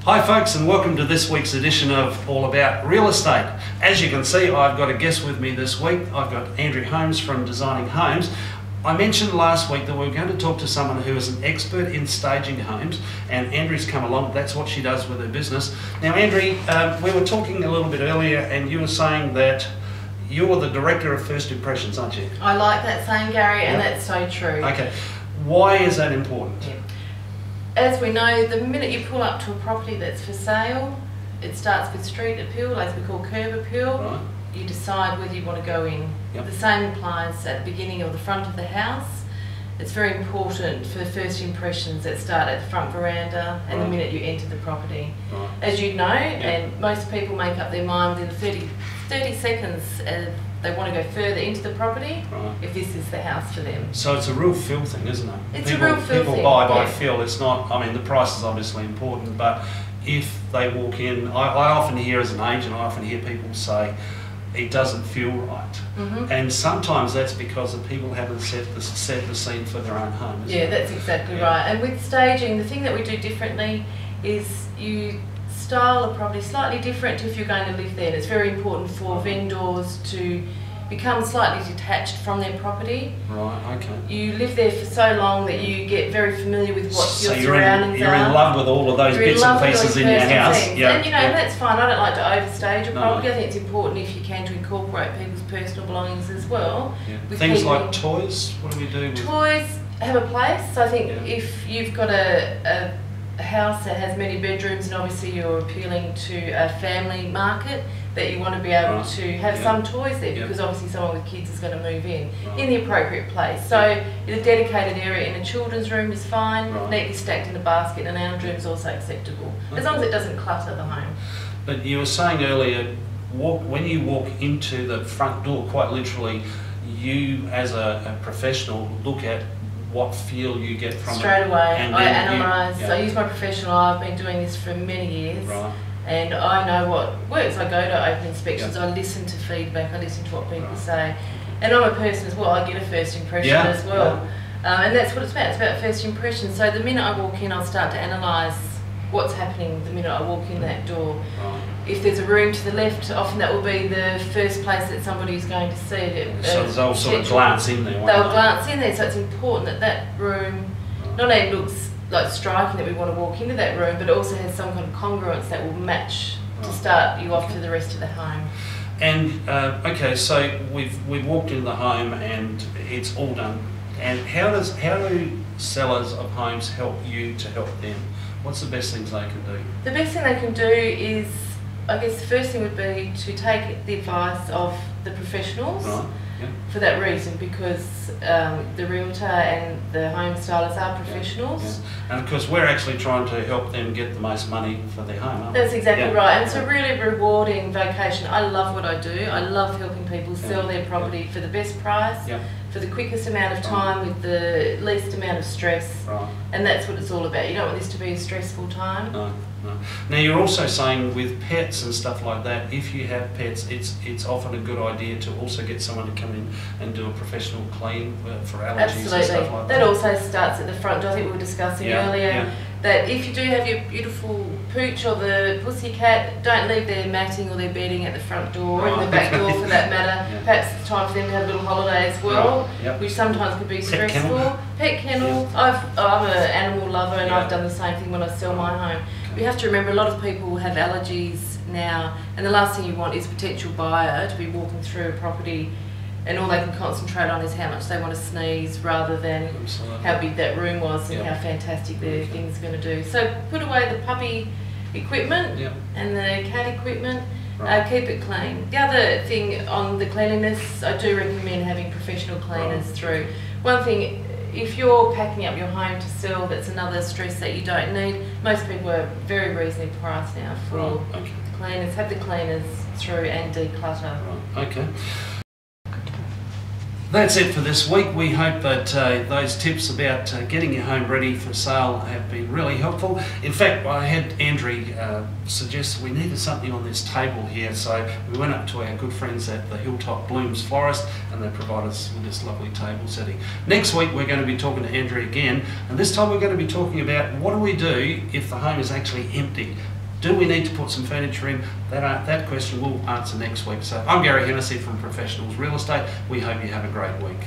Hi folks, and welcome to this week's edition of All About Real Estate. As you can see, I've got a guest with me this week. I've got Andree Holmes from Designing Holmes. I mentioned last week that we were going to talk to someone who is an expert in staging homes, and Andree's come along. That's what she does with her business. Now Andree, we were talking a little bit earlier and you were saying that you're the director of first impressions, aren't you? I like that saying, Gary, and that's so true. Okay, why is that important? Yeah. As we know, the minute you pull up to a property that's for sale, it starts with street appeal, as we call curb appeal. Right. You decide whether you want to go in. Yep. The same applies at the beginning or the front of the house. It's very important for first impressions that start at the front veranda and the minute you enter the property. Right. As you know, and most people make up their mind within 30 seconds, they want to go further into the property if this is the house for them. So it's a real feel thing, isn't it? It's a real feel thing. People buy by feel. It's not, I mean, the price is obviously important, but if they walk in, I often hear as an agent, I often hear people say, it doesn't feel right. And sometimes that's because the people haven't set the scene for their own home. Yeah, that's exactly right. And with staging, the thing that we do differently is you style a property slightly different to if you're going to live there. And it's very important for vendors to become slightly detached from their property. Right, okay. You live there for so long that you get very familiar with what So your surroundings are. You're in love with all of those bits and pieces in your house. Yeah. And you know, that's fine. I don't like to overstage a property. I think it's important, if you can, to incorporate people's personal belongings as well. Yeah. Things like toys, what do we do with toys have a place. I think if you've got a house that has many bedrooms and obviously you're appealing to a family market, that you want to be able to have some toys there, because obviously someone with kids is going to move in the appropriate place. So in a dedicated area in a children's room is fine, neatly stacked in a basket, and our room is also acceptable, as long as it doesn't clutter the home. But you were saying earlier, when you walk into the front door, quite literally, you as a professional look at what feel you get from straight it. away. And I analyse. I use my professional eye. I've been doing this for many years. And I know what works. I go to open inspections, I listen to feedback, I listen to what people say. And I'm a person as well, I get a first impression as well. And that's what it's about first impression. So the minute I walk in, I'll start to analyse what's happening the minute I walk in that door. If there's a room to the left, often that will be the first place that somebody's going to see it. So they'll sort of glance in there, they'll glance in there, so it's important that that room not only looks like striking, that we want to walk into that room, but it also has some kind of congruence that will match to start you off to the rest of the home. And okay, so we've walked into the home and it's all done. And how do sellers of homes help you to help them? What's the best things they can do? The best thing they can do is, I guess the first thing would be to take the advice of the professionals. For that reason, because the realtor and the home stylists are professionals. And of course we're actually trying to help them get the most money for their home, aren't we? That's exactly right, and it's a really rewarding vacation. I love what I do. I love helping people sell their property for the best price, for the quickest amount of time with the least amount of stress. And that's what it's all about. You don't want this to be a stressful time. No. Now you're also saying with pets and stuff like that, if you have pets, it's often a good idea to also get someone to come in and do a professional clean for allergies and stuff like that. That also starts at the front door. I think we were discussing earlier that if you do have your beautiful pooch or the pussycat, don't leave their matting or their bedding at the front door or in the back door for that matter. Perhaps it's time for them to have a little holiday as well, which sometimes could be stressful. Pet kennel. I'm an animal lover and I've done the same thing when I sell my home. We have to remember a lot of people have allergies now, and the last thing you want is a potential buyer to be walking through a property and all they can concentrate on is how much they want to sneeze rather than how big that room was and how fantastic their thing's going to do. So put away the puppy equipment and the cat equipment, keep it clean. The other thing on the cleanliness, I do recommend having professional cleaners through. One thing, if you're packing up your home to sell, that's another stress that you don't need. Most people are very reasonably priced now for cleaners. Have the cleaners through and declutter. Okay. That's it for this week. We hope that those tips about getting your home ready for sale have been really helpful. In fact, I had Andree suggest we needed something on this table here, so we went up to our good friends at the Hilltop Blooms Florist and they provided us with this lovely table setting. Next week we're going to be talking to Andree again, and this time we're going to be talking about what do we do if the home is actually empty. Do we need to put some furniture in? That question we'll answer next week. So I'm Gary Hennessy from Professionals Real Estate. We hope you have a great week.